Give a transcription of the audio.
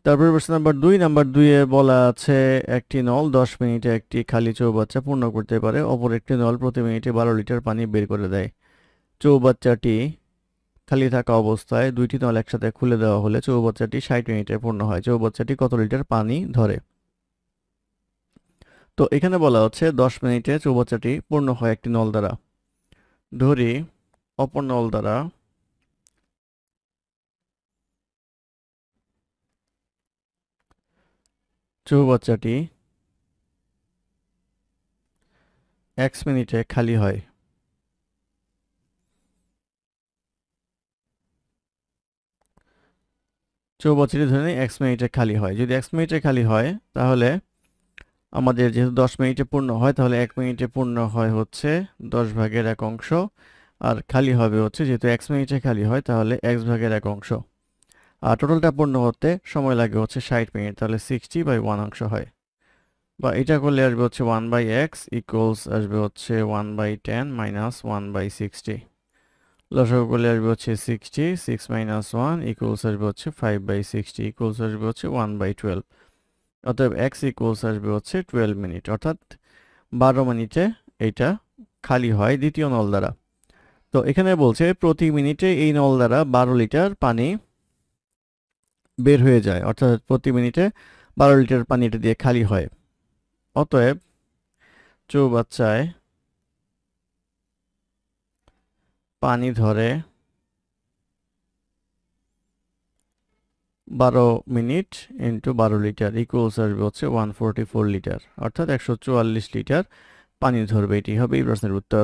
তারপরে প্রশ্ন নাম্বার 2 এ বলা আছে একটি নল 10 মিনিটে একটি খালি চৌবাচ্চা পূর্ণ করতে পারে, অপর একটি নল প্রতি মিনিটে 12 লিটার পানি বের করে দেয়। চৌবাচ্চাটি খালি থাকা অবস্থায় দুইটি নল একসাথে খুলে দেওয়া হলে চৌবাচ্চাটি 60 মিনিটে পূর্ণ হয়। চৌবাচ্চাটি কত লিটার পানি ধরে? তো এখানে বলা হচ্ছে 10 মিনিটে চৌবাচ্চাটি পূর্ণ হয় একটি নল দ্বারা। ধরি অপর নল দ্বারা চৌবাচ্চাটি x মিনিটে খালি হয়। চৌবাচ্চাটি ধরে নিই x মিনিটে খালি হয়। যদি x মিনিটে খালি হয় তাহলে আমাদের যেহেতু 10 মিনিটে পূর্ণ হয় তাহলে 1 মিনিটে পূর্ণ হয় হচ্ছে 10 ভাগের 1 অংশ, আর খালি হবে হচ্ছে যেহেতু x মিনিটে খালি হয় তাহলে x ভাগের 1 অংশ। আর টোটালটা পূর্ণ হতে সময় লাগে হচ্ছে 60 মিনিট, তাহলে 60/1 অংশ হয়। বা এটা করলে আসবে হচ্ছে 1/x ইকুয়ালস আসবে হচ্ছে 1/10 মাইনাস 1/60। লসাগু করলে আসবে হচ্ছে 60, 6 মাইনাস 1 ইকুয়ালস আসবে হচ্ছে 5/60 ইকুয়ালস আসবে হচ্ছে 1/12। অতএব x ইকুয়ালস আসবে হচ্ছে 12 মিনিট, অর্থাৎ 12 মিনিটে এইটা খালি হয় দ্বিতীয় নল দ্বারা। তো এখানে বলছে প্রতি মিনিটে এই নল দ্বারা 12 লিটার পানি বের হয়ে যায়, অর্থাৎ প্রতি মিনিটে 12 লিটার পানি এটা দিয়ে খালি হয়। অতএব চৌবাচ্চায় পানি ধরে 12 মিনিট ইন্টু 12 লিটার ইকুয়ালস আসবে হচ্ছে 144 লিটার, অর্থাৎ 144 লিটার পানি ধরবে। এটি হবে এই প্রশ্নের উত্তর।